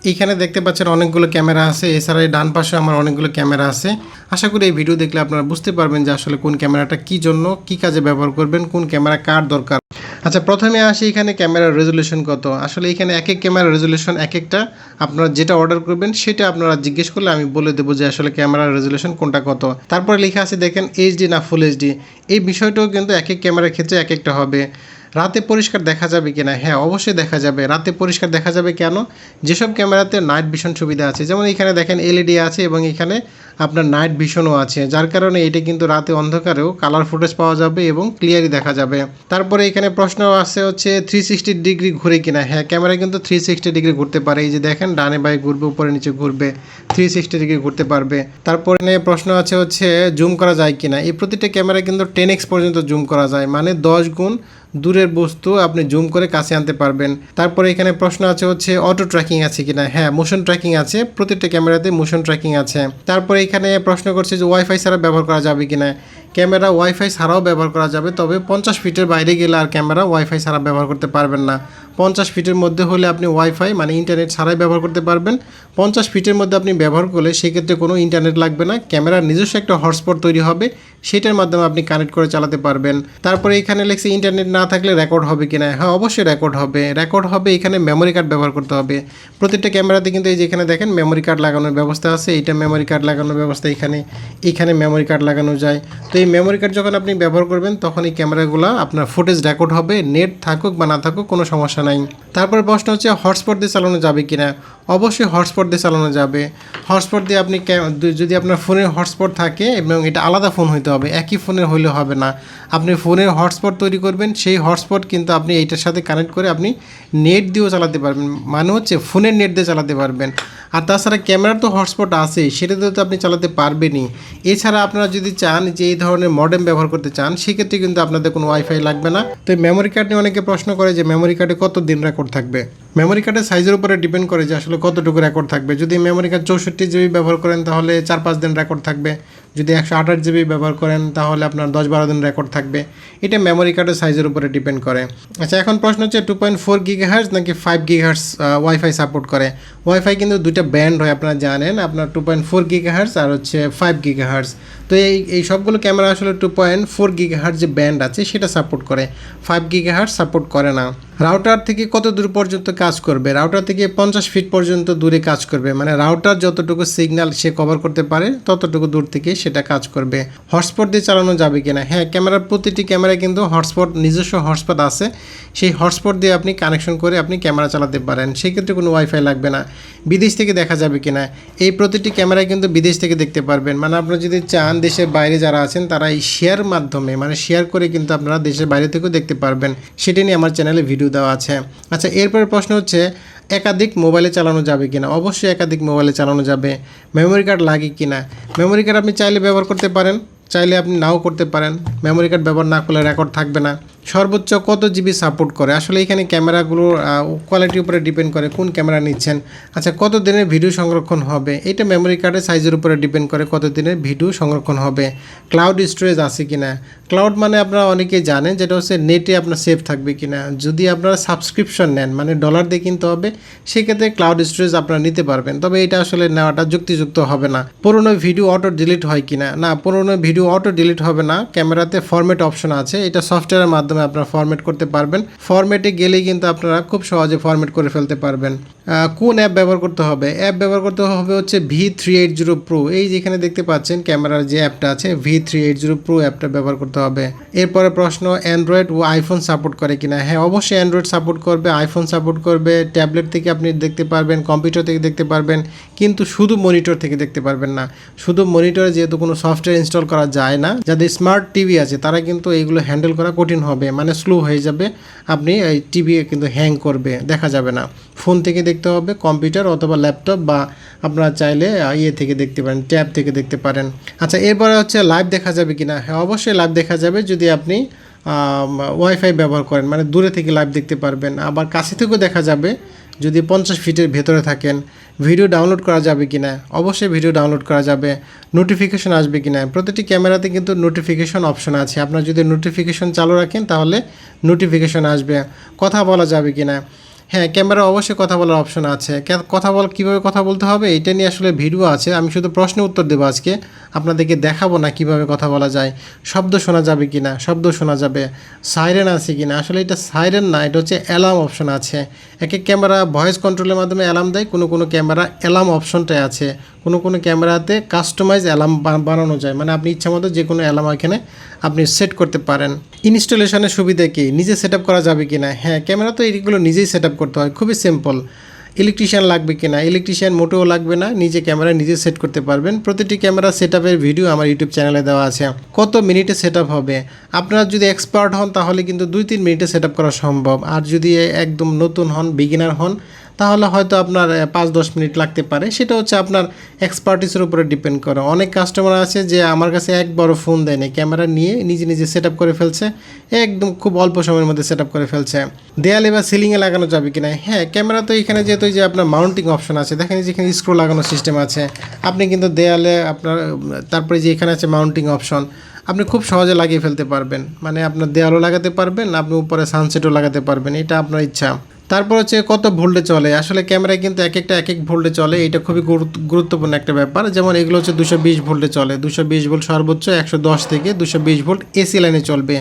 এইখানে দেখতে পাচ্ছেন অনেকগুলো ক্যামেরা আছে, এছাড়া এই ডান পাশে আমার অনেকগুলো ক্যামেরা আছে। আশা করি এই ভিডিও দেখলে আপনারা বুঝতে পারবেন যে আসলে কোন ক্যামেরাটা কী জন্য, কী কাজে ব্যবহার করবেন, কোন ক্যামেরা কার দরকার। আচ্ছা, প্রথমে আসি এখানে ক্যামেরার রেজুলেশন কত। আসলে এখানে এক এক ক্যামেরার রেজুলেশন এক একটা, আপনারা যেটা অর্ডার করবেন সেটা আপনারা জিজ্ঞেস করলে আমি বলে দেবো যে আসলে ক্যামেরার রেজুলেশন কোনটা কত। তারপরে লেখা আছে দেখেন এইচডি না ফুল এইচডি। এই বিষয়টাও কিন্তু এক এক ক্যামেরার ক্ষেত্রে এক একটা হবে। রাতে পরিষ্কার দেখা যাবে কিনা? হ্যাঁ, অবশ্যই দেখা যাবে। রাতে পরিষ্কার দেখা যাবে কেন? যেসব ক্যামেরাতে নাইট ভিশন সুবিধা আছে, যেমন এখানে দেখেন এলইডি আছে এবং এখানে আপনার নাইট ভিশনও আছে, যার কারণে এটা কিন্তু রাতে অন্ধকারেও কালার ফুটেজ পাওয়া যাবে এবং ক্লিয়ারই দেখা যাবে। তারপরে এখানে প্রশ্ন আছে হচ্ছে 360 ডিগ্রি ঘুরে কিনা। হ্যাঁ, ক্যামেরা কিন্তু 360 ডিগ্রি ঘুরতে পারে। এই যে দেখেন ডানে বাঁয়ে ঘুরবে, উপরে নিচে ঘুরবে, 360 ডিগ্রি ঘুরতে পারবে। তারপরে প্রশ্ন আছে হচ্ছে জুম করা যায় কিনা। এই প্রতিটা ক্যামেরা কিন্তু 10x পর্যন্ত জুম করা যায়, মানে 10 গুণ দূরের বস্তু আপনি জুম করে কাছে আনতে পারবেন। তারপরে এখানে প্রশ্ন আছে হচ্ছে অটো ট্র্যাকিং আছে কিনা। হ্যাঁ, মোশন ট্র্যাকিং আছে, প্রত্যেকটা ক্যামেরাতে মোশন ট্র্যাকিং আছে। তারপরে এখানে প্রশ্ন করছে যে ওয়াইফাই ছাড়া ব্যবহার করা যাবে কিনা। ক্যামেরা ওয়াইফাই ছাড়াও ব্যবহার করা যাবে, তবে 50 ফিটের বাইরে গেলে আর ক্যামেরা ওয়াইফাই ছাড়া ব্যবহার করতে পারবেন না। 50 ফিটের মধ্যে হলে আপনি ওয়াইফাই মানে ইন্টারনেট ছাড়াই ব্যবহার করতে পারবেন। 50 ফিটের মধ্যে আপনি ব্যবহার করলে সেক্ষেত্রে কোনো ইন্টারনেট লাগবে না, ক্যামেরার নিজস্ব একটা হটস্পট তৈরি হবে, সেটার মাধ্যমে আপনি কানেক্ট করে চালাতে পারবেন। তারপরে এখানে লেখছে ইন্টারনেট না থাকলে রেকর্ড হবে কিনা। হ্যাঁ, অবশ্যই রেকর্ড হবে। রেকর্ড হবে, এখানে মেমোরি কার্ড ব্যবহার করতে হবে। প্রত্যেকটা ক্যামেরাতে কিন্তু এই যেখানে দেখেন মেমোরি কার্ড লাগানোর ব্যবস্থা আছে, এইটা মেমোরি কার্ড লাগানোর ব্যবস্থা এখানে মেমোরি কার্ড লাগানো যায়। তো এই মেমোরি কার্ড যখন আপনি ব্যবহার করবেন তখন এই ক্যামেরাগুলো আপনার ফুটেজ রেকর্ড হবে, নেট থাকুক বা না থাকুক কোনো সমস্যা নাই। তারপরে প্রশ্ন হচ্ছে হটস্পট দিয়ে চালানো যাবে কিনা। অবশ্যই হটস্পট দিয়ে চালানো যাবে। হটস্পট দিয়ে আপনি যদি আপনার ফোনের হটস্পট থাকে এবং এটা আলাদা ফোন হইতে হবে, একই ফোনের হইলে হবে না। আপনি ফোনের হটস্পট তৈরি করবেন, সেই হটস্পট কিন্তু আপনি এইটার সাথে কানেক্ট করে আপনি নেট দিয়েও চালাতে পারবেন, মানে হচ্ছে ফোনের নেট দিয়ে চালাতে পারবেন। আর তাছাড়া ক্যামেরার তো হটস্পট আছেই, সেটাতেও তো আপনি চালাতে পারবেনই। এছাড়া আপনারা যদি চান যে এই ধরনের মডেম ব্যবহার করতে চান, সেক্ষেত্রে কিন্তু আপনাদের কোনো ওয়াইফাই লাগবে না। তো মেমোরি কার্ড নিয়ে অনেকে প্রশ্ন করে যে মেমোরি কার্ডে কত দিন রেকর্ড থাকবে। মেমোরি কার্ডের সাইজের উপরে ডিপেন্ড করে যে আসলে কতটুকু রেকর্ড থাকবে। যদি মেমোরি কার্ড 64 জিবি ব্যবহার করেন তাহলে 4-5 দিন রেকর্ড থাকবে। যদি 128 জিবি ব্যবহার করেন তাহলে আপনার 10-12 দিন রেকর্ড থাকবে। এটা মেমোরি কার্ডের সাইজের উপরে ডিপেন্ড করে। আচ্ছা, এখন প্রশ্ন হচ্ছে 2.4 গিগাহার্টজ নাকি 5 গিগাহার্টজ ওয়াইফাই সাপোর্ট করে। ওয়াইফাই কিন্তু দুইটা ব্যান্ড হয়, আপনারা জানেন, আপনার 2.4 গিগাহার্টজ আর হচ্ছে 5 গিগাহার্টজ। তো এই সবগুলো ক্যামেরা আসলে 2.4 গিগাহার্টজ যে ব্যান্ড আছে সেটা সাপোর্ট করে, 5 গিগাহার্টজ সাপোর্ট করে না। রাউটার থেকে কত দূর পর্যন্ত কাজ করবে। রাউটার থেকে 50 ফিট পর্যন্ত দূরে কাজ করবে, মানে রাউটার যতটুকু সিগন্যাল সে কভার করতে পারে ততটুকু দূর থেকে সেটা কাজ করবে। হটস্পট দিয়ে চালানো যাবে কিনা। হ্যাঁ, ক্যামেরার প্রতিটি ক্যামেরায় কিন্তু হটস্পট, নিজস্ব হটস্পট আছে, সেই হটস্পট দিয়ে আপনি কানেকশন করে আপনি ক্যামেরা চালাতে পারেন, সেক্ষেত্রে কোনো ওয়াইফাই লাগবে না। বিদেশ থেকে দেখা যাবে কিনা। এই প্রতিটি ক্যামেরায় কিন্তু বিদেশ থেকে দেখতে পারবেন, মানে আপনারা যদি চান দেশের বাইরে যারা আছেন তারা এই শেয়ার মাধ্যমে, মানে শেয়ার করে কিন্তু আপনারা দেশের বাইরে থেকেও দেখতে পারবেন। সেটা নিয়ে আমার চ্যানেলে ভিডিও দেওয়া আছে। আচ্ছা, এরপরে প্রশ্ন হচ্ছে একাধিক মোবাইলে চালানো যাবে কিনা। অবশ্যই একাধিক মোবাইলে চালানো যাবে। মেমোরি কার্ড লাগে কিনা। মেমোরি কার্ড আপনি চাইলে ব্যবহার করতে পারেন, চাইলে আপনি নাও করতে পারেন। মেমোরি কার্ড ব্যবহার না করলে রেকর্ড থাকবে না। সর্বোচ্চ কত জিবি সাপোর্ট করে। আসলে এখানে ক্যামেরাগুলোর কোয়ালিটির উপরে ডিপেন্ড করে কোন ক্যামেরা নিচ্ছেন। আচ্ছা, কত দিনের ভিডিও সংরক্ষণ হবে। এটা মেমোরি কার্ডের সাইজের উপরে ডিপেন্ড করে কত দিনের ভিডিও সংরক্ষণ হবে। ক্লাউড স্টোরেজ আছে কিনা। ক্লাউড মানে আপনারা অনেকেই জানেন যেটা হচ্ছে নেটে আপনার সেভ থাকবে কিনা। যদি আপনারা সাবস্ক্রিপশন নেন, মানে ডলার দিয়ে কিনতে হবে, সেক্ষেত্রে ক্লাউড স্টোরেজ আপনারা নিতে পারবেন, তবে এটা আসলে নেওয়াটা যুক্তিযুক্ত হবে না। পুরোনো ভিডিও অটো ডিলিট হয় কিনা। না, পুরোনো ভিডিও অটো ডিলিট হবে না। ক্যামেরাতে ফরম্যাট অপশন আছে, এটা সফটওয়্যারের মাধ্যমে আপনারা ফরম্যাট করতে পারবেন। ফরম্যাটে গেলেই কিন্তু আপনারা খুব সহজে ফরম্যাট করে ফেলতে পারবেন। কোন অ্যাপ ব্যবহার করতে হবে। অ্যাপ ব্যবহার করতে হবে হচ্ছে V380 Pro। এই যেখানে দেখতে পাচ্ছেন ক্যামেরার যে অ্যাপটা আছে V380 Pro অ্যাপটা ব্যবহার করতে হবে। এরপরে প্রশ্ন অ্যান্ড্রয়েড ও আইফোন সাপোর্ট করে কিনা। হ্যাঁ, অবশ্যই অ্যান্ড্রয়েড সাপোর্ট করবে, আইফোন সাপোর্ট করবে। ট্যাবলেট থেকে আপনি দেখতে পারবেন, কম্পিউটার থেকে দেখতে পারবেন, কিন্তু শুধু মনিটর থেকে দেখতে পারবেন না। শুধু মনিটরে যেহেতু কোনো সফটওয়্যার ইনস্টল করা যায় না, যাদের স্মার্ট টিভি আছে তারা কিন্তু এইগুলো হ্যান্ডেল করা কঠিন হবে, মানে স্লো হয়ে যাবে। আপনি এই টিভি কিন্তু হ্যাং করবে, দেখা যাবে না। ফোন থেকে দেখতে হবে, কম্পিউটার অথবা ল্যাপটপ, বা আপনারা চাইলে থেকে দেখতে পারেন, ট্যাব থেকে দেখতে পারেন। আচ্ছা, এরপরে হচ্ছে লাইভ দেখা যাবে কিনা। হ্যাঁ, অবশ্যই লাইভ দেখা যাবে যদি আপনি ওয়াইফাই ব্যবহার করেন, মানে দূরে থেকে লাইভ দেখতে পারবেন। আবার কাছে থেকেও দেখা যাবে যদি 50 ফিটের ভেতরে থাকেন। ভিডিও ডাউনলোড করা যাবে কিনা। অবশ্যই ভিডিও ডাউনলোড করা যাবে। নোটিফিকেশন আসবে কিনা। প্রতিটি ক্যামেরাতে কিন্তু নোটিফিকেশন অপশন আছে, আপনারা যদি নোটিফিকেশন চালু রাখেন তাহলে নোটিফিকেশন আসবে। কথা বলা যাবে কিনা। হ্যাঁ, ক্যামেরা অবশ্যই কথা বলার অপশন আছে। কীভাবে কথা বলতে হবে এটা নিয়ে আসলে ভিডিও আছে। আমি শুধু প্রশ্নের উত্তর দেবো আজকে। আপনাদেরকে দেখাবো না কিভাবে কথা বলা যায়। শব্দ শোনা যাবে কিনা? শব্দ শোনা যাবে। সাইরেন আছে কিনা? আসলে এটা সাইরেন না, এটা হচ্ছে অ্যালার্ম অপশন আছে। এক ক্যামেরা ভয়েস কন্ট্রোলের মাধ্যমে অ্যালার্ম দেয়, কোনো ক্যামেরা অ্যালার্ম অপশনটাই আছে। কোনো ক্যামেরাতে কাস্টমাইজ অ্যালার্ম বানানো যায়, মানে আপনি ইচ্ছামতো যে কোনো অ্যালার্ম এখানে আপনি সেট করতে পারেন। ইনস্টলেশনের সুবিধা কি? নিজে সেট আপ করা যাবে কিনা? হ্যাঁ, ক্যামেরা তো এইগুলো নিজেই সেট আপ করতে হয়, খুবই সিম্পল। ইলেকট্রিশিয়ান লাগবে কিনা? ইলেকট্রিশিয়ান মোটেও লাগবে না, নিজে ক্যামেরা নিজে সেট করতে পারবেন। প্রতিটি ক্যামেরা সেট আপের ভিডিও আমার ইউটিউব চ্যানেলে দেওয়া আছে। কত মিনিটে সেট আপ হবে? আপনারা যদি এক্সপার্ট হন তাহলে কিন্তু 2-3 মিনিটে সেট আপ করা সম্ভব। আর যদি একদম নতুন হন, বিগিনার হন, তাহলে হয়তো আপনার 5-10 মিনিট লাগতে পারে। সেটা হচ্ছে আপনার এক্সপার্টিসের উপরে ডিপেন্ড করে। অনেক কাস্টমার আছে যে আমার কাছে একবারও ফোন দেয়নি, ক্যামেরা নিয়ে নিজে সেট আপ করে ফেলছে, একদম খুব অল্প সময়ের মধ্যে সেট আপ করে ফেলছে। দেয়ালে বা সিলিংয়ে লাগানো যাবে কিনা? হ্যাঁ, ক্যামেরা তো এখানে যেহেতু যে আপনার মাউন্টিং অপশন আছে, দেখেন যেখানে স্ক্রু লাগানোর সিস্টেম আছে, আপনি কিন্তু দেয়ালে আপনার তারপরে যে এখানে আছে মাউন্টিং অপশন, আপনি খুব সহজে লাগিয়ে ফেলতে পারবেন। মানে আপনার দেয়ালও লাগাতে পারবেন, আপনি উপরে সানসেটও লাগাতে পারবেন, এটা আপনার ইচ্ছা। তারপর হচ্ছে কত ভোল্টে চলে? আসলে ক্যামেরায় কিন্তু এক এক ভোল্টে চলে, এটা খুবই গুরুত্বপূর্ণ একটা ব্যাপার। যেমন এগুলো হচ্ছে 220 ভোল্টে চলে, 220 ভোল্ট সর্বোচ্চ, 110 থেকে 220 ভোল্ট এসি লাইনে চলবে।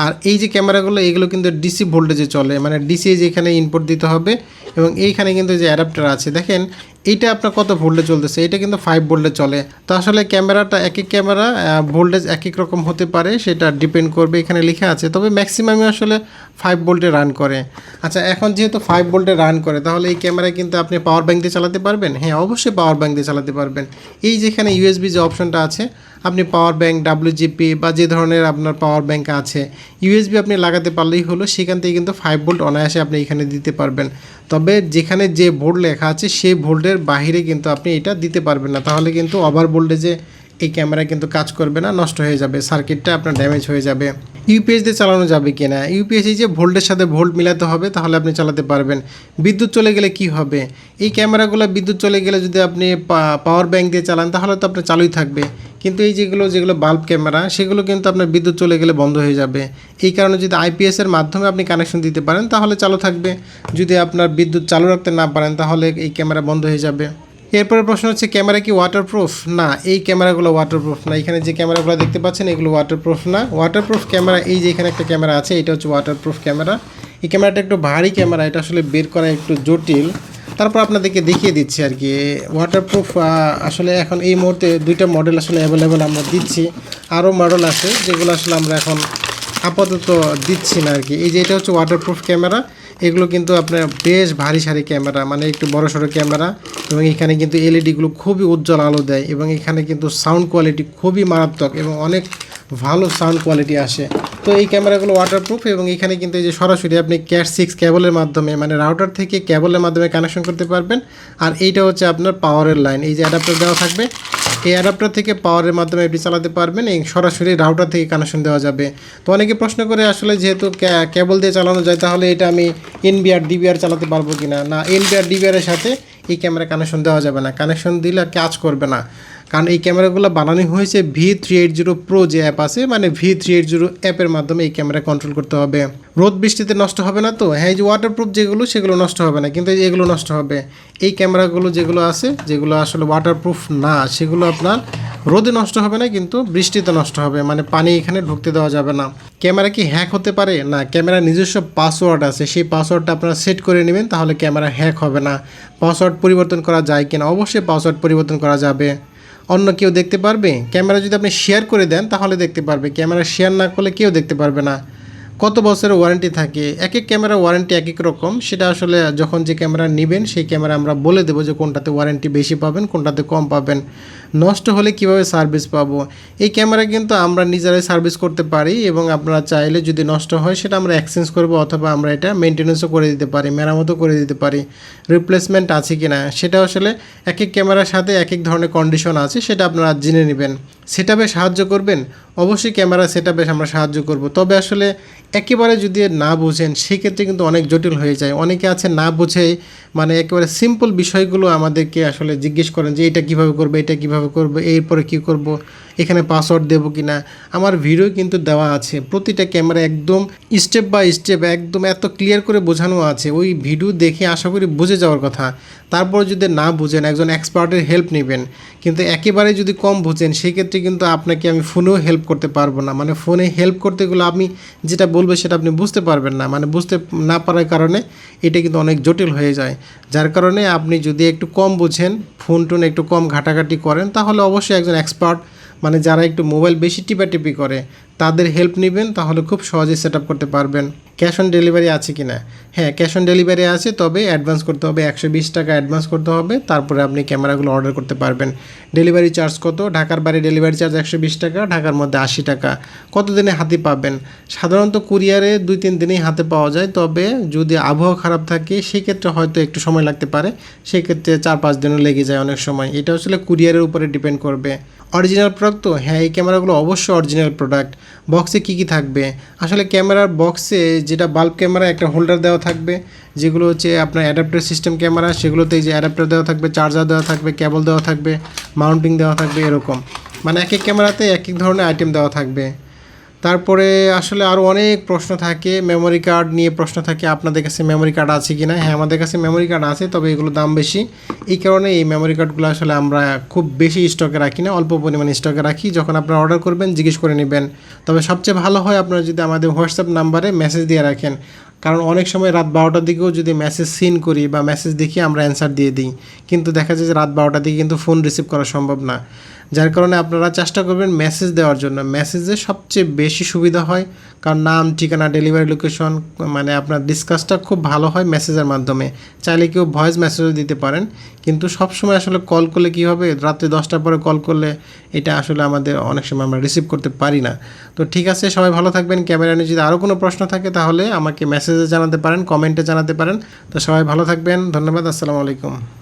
আর এই যে ক্যামেরাগুলো এগুলো কিন্তু ডিসি ভোল্টেজে চলে, মানে ডিসি যেখানে ইনপুট দিতে হবে, এবং এইখানে কিন্তু যে অ্যাডাপ্টার আছে দেখেন, এইটা আপনার কত ভোল্টে চলতেছে, এটা কিন্তু 5 ভোল্টে চলে। তো আসলে ক্যামেরাটা এক ক্যামেরা ভোল্টেজ এক রকম হতে পারে, সেটা ডিপেন্ড করবে, এখানে লেখা আছে। তবে ম্যাক্সিমামই আসলে 5 ভোল্টে রান করে। আচ্ছা, এখন যেহেতু 5 ভোল্টে রান করে, তাহলে এই ক্যামেরায় কিন্তু আপনি পাওয়ার ব্যাঙ্ক দিয়ে চালাতে পারবেন। হ্যাঁ, অবশ্যই পাওয়ার ব্যাঙ্ক দিয়ে চালাতে পারবেন। এই যেখানে ইউএসবি যে অপশনটা আছে, আপনি পাওয়ার ব্যাঙ্ক, WGP বা যে ধরনের আপনার পাওয়ার ব্যাঙ্ক আছে, ইউএসবি আপনি লাগাতে পারলেই হলো। সেখান থেকে কিন্তু 5 ভোল্ট অনায়াসে আপনি এখানে দিতে পারবেন। তবে যেখানে যে ভোল্ট লেখা আছে সেই ভোল্টের বাহিরে কিন্তু আপনি এটা দিতে পারবেন না, তাহলে কিন্তু ওভার ভোল্টেজে এই ক্যামেরা কিন্তু কাজ করবে না, নষ্ট হয়ে যাবে, সার্কিটটা আপনার ড্যামেজ হয়ে যাবে। ইউপিএস দিয়ে চালানো যাবে কি না? ইউপিএস যে ভোল্টের সাথে ভোল্ট মিলাতে হবে, তাহলে আপনি চালাতে পারবেন। বিদ্যুৎ চলে গেলে কি হবে? এই ক্যামেরাগুলো বিদ্যুৎ চলে গেলে যদি আপনি পাওয়ার ব্যাঙ্ক দিয়ে চালান, তাহলে তো আপনার চালুই থাকবে। কিন্তু এই যেগুলো বাল্ব ক্যামেরা, সেগুলো কিন্তু আপনার বিদ্যুৎ চলে গেলে বন্ধ হয়ে যাবে। এই কারণে যদি আইপিএসের মাধ্যমে আপনি কানেকশন দিতে পারেন, তাহলে চালু থাকবে। যদি আপনার বিদ্যুৎ চালু রাখতে না পারেন, তাহলে এই ক্যামেরা বন্ধ হয়ে যাবে। এরপরে প্রশ্ন হচ্ছে, ক্যামেরা কি ওয়াটারপ্রুফ? না, এই ক্যামেরাগুলো ওয়াটারপ্রুফ না। এখানে যে ক্যামেরাগুলো দেখতে পাচ্ছেন এগুলো ওয়াটারপ্রুফ না। ওয়াটারপ্রুফ ক্যামেরা, এই যে এখানে একটা ক্যামেরা আছে, এটা হচ্ছে ওয়াটারপ্রুফ ক্যামেরা। এই ক্যামেরাটা একটু ভারী ক্যামেরা, এটা আসলে বের করা একটু জটিল। তারপর আপনাদেরকে দেখিয়ে দিচ্ছি আর কি। ওয়াটারপ্রুফ আসলে এখন এই মুহূর্তে 2টা মডেল আসলে অ্যাভেলেবেল আমরা দিচ্ছি। আরও মডেল আছে যেগুলো আসলে আমরা এখন আপাতত দিচ্ছি না আর কি। এই যে এটা হচ্ছে ওয়াটারপ্রুফ ক্যামেরা। এগুলো কিন্তু আপনার বেশ ভারী সারি ক্যামেরা, মানে একটু বড় সড়ো ক্যামেরা, এবং এখানে কিন্তু এলইডিগুলো খুবই উজ্জ্বল আলো দেয়, এবং এখানে কিন্তু সাউন্ড কোয়ালিটি খুবই মারাত্মক এবং অনেক ভালো সাউন্ড কোয়ালিটি আসে। তো এই ক্যামেরাগুলো ওয়াটারপ্রুফ, এবং এখানে কিন্তু এই যে সরাসরি আপনি ক্যাট 6 কেবলের মাধ্যমে, মানে রাউটার থেকে কেবলের মাধ্যমে কানেকশন করতে পারবেন। আর এইটা হচ্ছে আপনার পাওয়ারের লাইন, এই যে অ্যাডাপ্টার দেওয়া থাকবে, এই অ্যাডাপ্টার থেকে পাওয়ারের মাধ্যমে আপনি চালাতে পারবেন, এই সরাসরি রাউটার থেকে কানেকশন দেওয়া যাবে। তো অনেকে প্রশ্ন করে আসলে যেহেতু কেবল দিয়ে চালানো যায়, তাহলে এটা আমি এনবিআর ডিবিআর চালাতে পারবো কিনা? না, এনবিআর ডিবিআরের সাথে এই ক্যামেরা কানেকশন দেওয়া যাবে না, কানেকশন দিলে কাজ করবে না। কারণ এই ক্যামেরাগুলো বানানো হয়েছে V380 Pro যে অ্যাপ আছে, মানে V380 অ্যাপের মাধ্যমে এই ক্যামেরা কন্ট্রোল করতে হবে। রোদ বৃষ্টিতে নষ্ট হবে না তো? হ্যাঁ, এই যে ওয়াটারপ্রুফ যেগুলো, সেগুলো নষ্ট হবে না, কিন্তু এগুলো নষ্ট হবে। এই ক্যামেরাগুলো যেগুলো আছে, যেগুলো আসলে ওয়াটারপ্রুফ না, সেগুলো আপনার রোদে নষ্ট হবে না, কিন্তু বৃষ্টিতে নষ্ট হবে, মানে পানি এখানে ঢুকতে দেওয়া যাবে না। ক্যামেরা কি হ্যাক হতে পারে? না, ক্যামেরার নিজস্ব পাসওয়ার্ড আছে, সেই পাসওয়ার্ডটা আপনারা সেট করে নেবেন, তাহলে ক্যামেরা হ্যাক হবে না। পাসওয়ার্ড পরিবর্তন করা যায় কিনা? অবশ্যই পাসওয়ার্ড পরিবর্তন করা যাবে। অন্য কেউ দেখতে পারবে? ক্যামেরা যদি আপনি শেয়ার করে দেন তাহলে দেখতে পারবে, ক্যামেরা শেয়ার না করলে কেউ দেখতে পারবে না। কত বছরের ওয়ারেন্টি থাকে? এক ক্যামেরা ওয়ারেন্টি এক রকম, সেটা আসলে যখন যে ক্যামেরা নেবেন সেই ক্যামেরা আমরা বলে দেবো যে কোনটাতে ওয়ারেন্টি বেশি পাবেন, কোনটাতে কম পাবেন। নষ্ট হলে কিভাবে সার্ভিস পাবো? এই ক্যামেরা কিন্তু আমরা নিজেরাই সার্ভিস করতে পারি, এবং আপনারা চাইলে যদি নষ্ট হয় সেটা আমরা এক্সচেঞ্জ করবো, অথবা আমরা এটা মেনটেন্যান্সও করে দিতে পারি, মেরামতও করে দিতে পারি। রিপ্লেসমেন্ট আছে কি না সেটা আসলে এক ক্যামেরার সাথে এক ধরনের কন্ডিশন আছে, সেটা আপনারা জেনে নেবেন। সেটআপে সাহায্য করবেন? অবশ্যই ক্যামেরা সেটআপে আমরা সাহায্য করব। তবে আসলে একেবারে যদি না বুঝেন সেক্ষেত্রে কিন্তু অনেক জটিল হয়ে যায়। অনেকে আছে না বুঝেই, মানে একেবারে সিম্পল বিষয়গুলো আমাদেরকে আসলে জিজ্ঞেস করেন যে এটা কীভাবে করবে, এটা কীভাবে করবে, এরপরে কী করব। এখানে পাসওয়ার্ড দেবো কি না, আমার ভিডিও কিন্তু দেওয়া আছে, প্রতিটা ক্যামেরা একদম স্টেপ বাই স্টেপ একদম এত ক্লিয়ার করে বোঝানো আছে, ওই ভিডিও দেখে আশা করি বুঝে যাওয়ার কথা। তারপর যদি না বুঝেন একজন এক্সপার্টের হেল্প নেবেন, কিন্তু একেবারে যদি কম বুঝেন সেক্ষেত্রে কিন্তু আপনাকে আমি ফোনেও হেল্প করতে পারবো না, মানে ফোনে হেল্প করতে গেলে আমি যেটা বলবো সেটা আপনি বুঝতে পারবেন না, মানে বুঝতে না পারার কারণে এটা কিন্তু অনেক জটিল হয়ে যায়। যার কারণে আপনি যদি একটু কম বুঝেন, ফোন টোন একটু কম ঘাটাঘাটি করেন, তাহলে অবশ্যই একজন এক্সপার্ট মানে যারা একটু মোবাইল বেশি টিপাটিপি করে তাদের হেল্প নেবেন, তাহলে খুব সহজেই সেট আপ করতে পারবেন। ক্যাশ অন ডেলিভারি আছে কি না? হ্যাঁ, ক্যাশ অন ডেলিভারি আছে, তবে অ্যাডভান্স করতে হবে, 120 টাকা অ্যাডভান্স করতে হবে, তারপরে আপনি ক্যামেরাগুলো অর্ডার করতে পারবেন। ডেলিভারি চার্জ কত? ঢাকার বাইরে ডেলিভারি চার্জ 120 টাকা, ঢাকার মধ্যে 80 টাকা। কত দিনে হাতে পাবেন? সাধারণত কুরিয়ারে 2-3 দিনেই হাতে পাওয়া যায়, তবে যদি আবহাওয়া খারাপ থাকে সেক্ষেত্রে হয়তো একটু সময় লাগতে পারে, সেক্ষেত্রে 4-5 দিনও লেগে যায় অনেক সময়। এটা আসলে কুরিয়ারের উপরে ডিপেন্ড করবে। অরিজিনাল প্রোডাক্ট তো? হ্যাঁ, এই ক্যামেরাগুলো অবশ্যই অরিজিনাল প্রোডাক্ট। বক্সে কী কী থাকবে? আসলে ক্যামেরার বক্সে যেটা বাল্ব ক্যামেরা একটা হোল্ডার দেওয়া থাকবে, যেগুলো হচ্ছে আপনার অ্যাডাপ্টার সিস্টেম ক্যামেরা, সেগুলোতে এই যে অ্যাডাপ্টার দেওয়া থাকবে, চার্জার দেওয়া থাকবে, কেবল দেওয়া থাকবে, মাউন্টিং দেওয়া থাকবে, এরকম মানে এক এক ক্যামেরাতে এক এক ধরনের আইটেম দেওয়া থাকবে। তারপরে আসলে আরও অনেক প্রশ্ন থাকে, মেমোরি কার্ড নিয়ে প্রশ্ন থাকে, আপনাদের কাছে মেমোরি কার্ড আছে কি না? হ্যাঁ, আমাদের কাছে মেমোরি কার্ড আছে, তবে এগুলো দাম বেশি, এই কারণে এই মেমোরি কার্ডগুলো আসলে আমরা খুব বেশি স্টকে রাখি না, অল্প পরিমাণে স্টকে রাখি। যখন আপনারা অর্ডার করবেন জিজ্ঞেস করে নেবেন। তবে সবচেয়ে ভালো হয় আপনারা যদি আমাদের হোয়াটসঅ্যাপ নাম্বারে মেসেজ দিয়ে রাখেন, কারণ অনেক সময় রাত 12টার দিকেও যদি মেসেজ সিন করি বা মেসেজ দেখি আমরা অ্যান্সার দিয়ে দিই, কিন্তু দেখা যায় যে রাত 12টার দিকে কিন্তু ফোন রিসিভ করা সম্ভব না। যার কারণে আপনারা চেষ্টা করবেন মেসেজ দেওয়ার জন্য। মেসেজে সবচেয়ে বেশি সুবিধা হয়, কারণ নাম, ঠিকানা, ডেলিভারি লোকেশন, মানে আপনার ডিসকাসটা খুব ভালো হয় মেসেজের মাধ্যমে। চাইলে কেউ ভয়েস মেসেজও দিতে পারেন, কিন্তু সবসময় আসলে কল করলে কী হবে, রাত্রে 10টার পরে কল করলে এটা আসলে আমাদের অনেক সময় আমরা রিসিভ করতে পারি না। তো ঠিক আছে, সবাই ভালো থাকবেন। ক্যামেরা নিয়ে যদি আরও কোনো প্রশ্ন থাকে তাহলে আমাকে মেসেজে জানাতে পারেন, কমেন্টে জানাতে পারেন। তো সবাই ভালো থাকবেন, ধন্যবাদ, আসসালামু আলাইকুম।